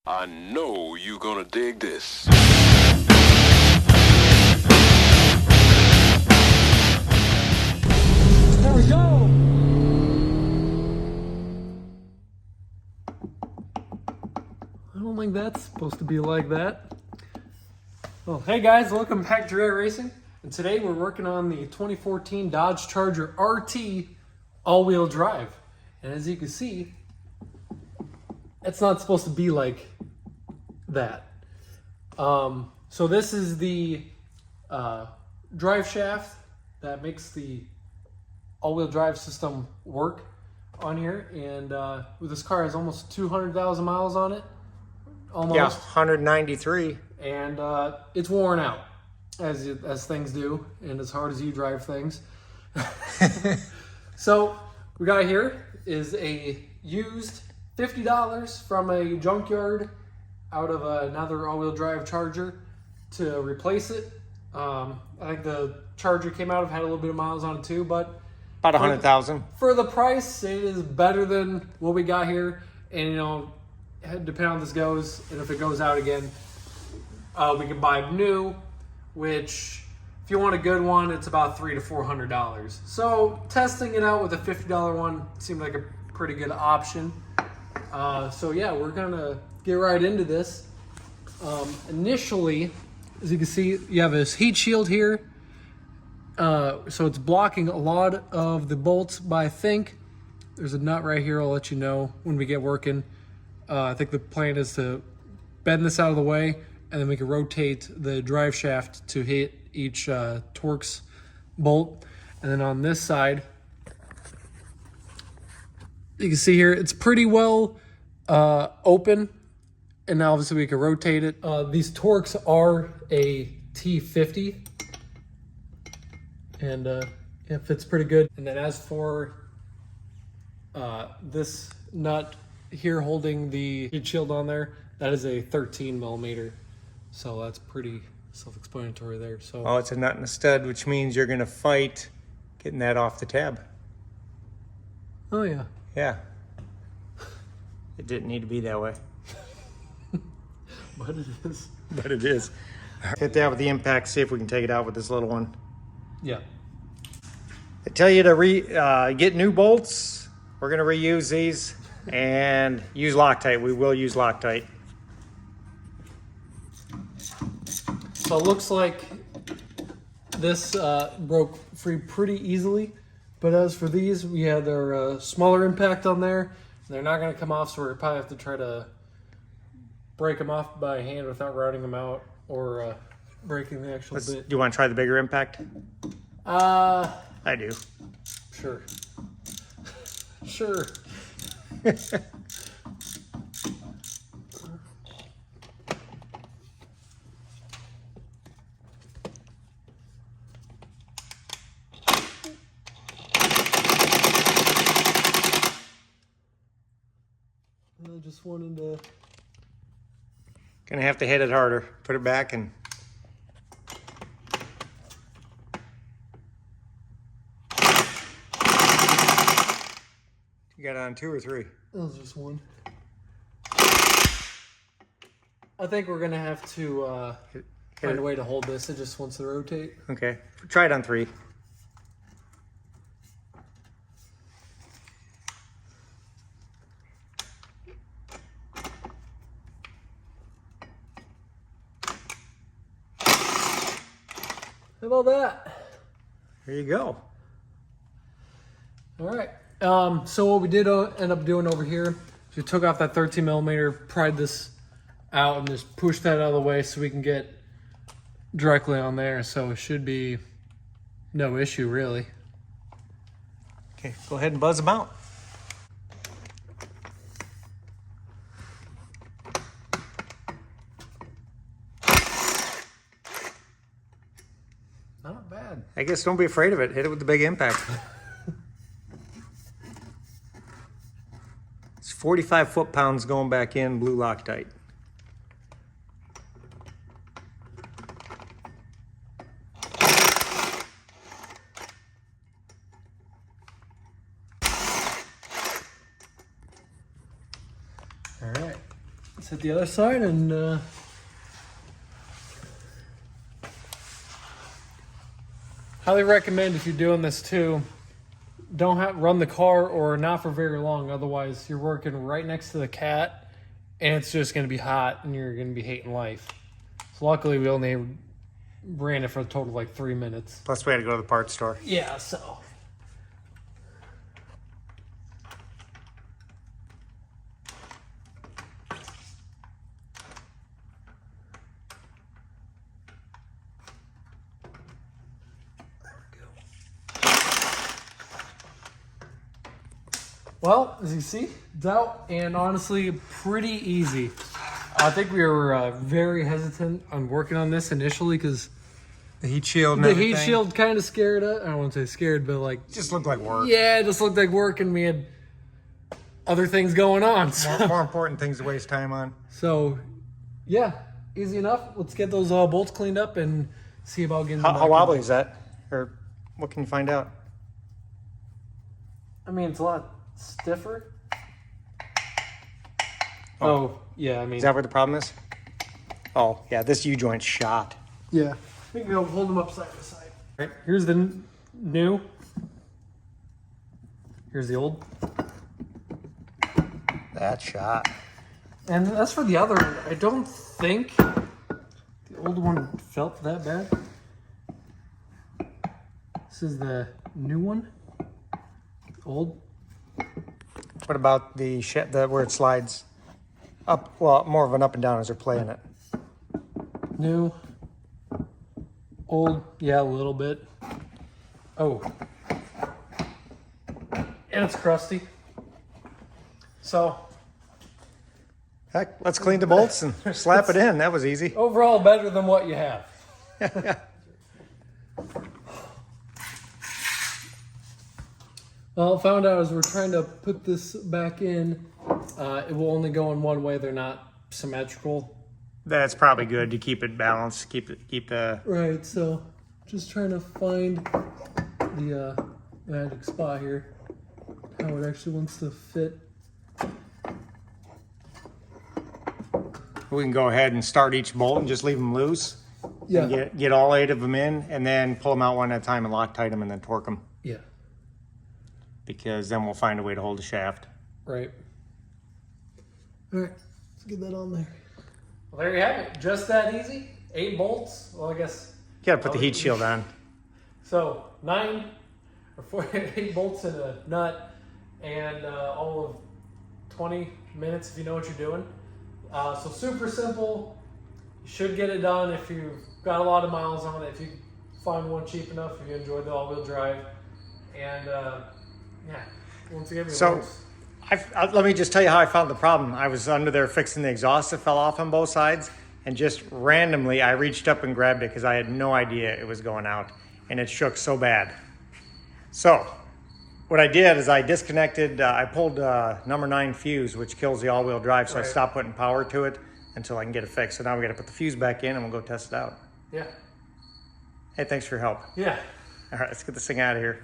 I know you're gonna dig this. There we go! I don't think that's supposed to be like that. Well, hey guys, welcome back to Red Racing. And today we're working on the 2014 Dodge Charger RT all-wheel drive. And as you can see, it's not supposed to be like that. So this is the drive shaft that makes the all-wheel drive system work on here. And this car has almost 200,000 miles on it. Almost. Yeah, 193. And it's worn out, as things do, and as hard as you drive things. So we got here is a used $50 from a junkyard out of another all-wheel drive Charger to replace it. I think the Charger came out, had a little bit of miles on it too, but About 100,000. for the price, it is better than what we got here. And you know, depending on how this goes, and if it goes out again, we can buy new, which if you want a good one, it's about $300 to $400. So testing it out with a $50 one seemed like a pretty good option. So yeah, we're gonna get right into this. Initially, as you can see, you have this heat shield here. So it's blocking a lot of the bolts, but I think there's a nut right here. I'll let you know when we get working. I think the plan is to bend this out of the way, and then we can rotate the drive shaft to hit each Torx bolt. And then on this side, you can see here, it's pretty well open. And now obviously we can rotate it. These Torx are a T50. And it fits pretty good. And then as for this nut here holding the heat shield on there, that is a 13 millimeter. So that's pretty self-explanatory there. So Oh, it's a nut and a stud, which means you're going to fight getting that off the tab. oh yeah. Yeah. It didn't need to be that way. But it is. But it is. Hit that with the impact, see if we can take it out with this little one. Yeah. They tell you to get new bolts. We're going to reuse these and use Loctite. We will use Loctite. So it looks like this broke free pretty easily. But as for these, we had their smaller impact on there. They're not going to come off, so we're probably have to try to break them off by hand without routing them out or breaking the actual bit. Do you want to try the bigger impact? I do. Sure. Sure. I just wanted to... Gonna have to hit it harder. Put it back and... You got it on 2 or 3? That was just one. I think we're gonna have to find a way to hold this. It just wants to rotate. Okay. Try it on 3. How about that? There you go. All right. So what we did end up doing over here is we took off that 13 millimeter, pried this out, and just pushed that out of the way so we can get directly on there. So it should be no issue, really. Okay, go ahead and buzz them out. Not bad. I guess don't be afraid of it. Hit it with the big impact. It's 45 foot-pounds going back in blue Loctite. All right. Let's hit the other side and highly recommend if you're doing this too, don't run the car or not for very long. Otherwise, you're working right next to the cat and it's just going to be hot and you're going to be hating life. So luckily, we only ran it for a total of like 3 minutes. Plus, we had to go to the parts store. Yeah, so. Well, as you see, it's out, and honestly, pretty easy. I think we were very hesitant on working on this initially because The heat shield and the everything. heat shield kind of scared us. I don't want to say scared, but like... It just looked like work. Yeah, it just looked like work, and we had other things going on. More important things to waste time on. So, yeah, easy enough. Let's get those bolts cleaned up and see about getting them How back wobbly in. is that? Or what can you find out? I mean, it's a lot stiffer. Oh, yeah, I mean... Is that where the problem is? Oh, yeah, this U-joint's shot. Yeah. We can go hold them up side by side. All right, here's the new. Here's the old. That shot. And as for the other one, I don't think the old one felt that bad. This is the new one. Old. What about the where it slides up? Well, more of an up and down as they're playing it. New. Old. Yeah, a little bit. Oh. And it's crusty. So. Heck, let's clean the bolts and slap it in. That was easy. Overall, better than what you have. Well, found out as we're trying to put this back in, it will only go in one way. They're not symmetrical. That's probably good to keep it balanced. Keep the. Right. So, just trying to find the magic spot here. How it actually wants to fit. We can go ahead and start each bolt and just leave them loose. Yeah. And get all 8 of them in, and then pull them out one at a time and Loctite them, and then torque them. Yeah. Because then we'll find a way to hold the shaft. Right. All right. Let's get that on there. Well, there you have it. Just that easy. 8 bolts. Well, I guess. You gotta put the heat shield on. So 9 or 8 bolts in a nut, and all of 20 minutes if you know what you're doing. So super simple. You should get it done if you've got a lot of miles on it. If you find one cheap enough, if you enjoy the all-wheel drive, and yeah, once again, it So, works. let me just tell you how I found the problem. I was under there fixing the exhaust that fell off on both sides, and just randomly I reached up and grabbed it because I had no idea it was going out, and it shook so bad. So what I did is I disconnected, I pulled number 9 fuse, which kills the all-wheel drive, so I Right. stopped putting power to it until I can get it fixed. So now we got to put the fuse back in and we'll go test it out. Yeah. Hey, thanks for your help. Yeah. All right, let's get this thing out of here.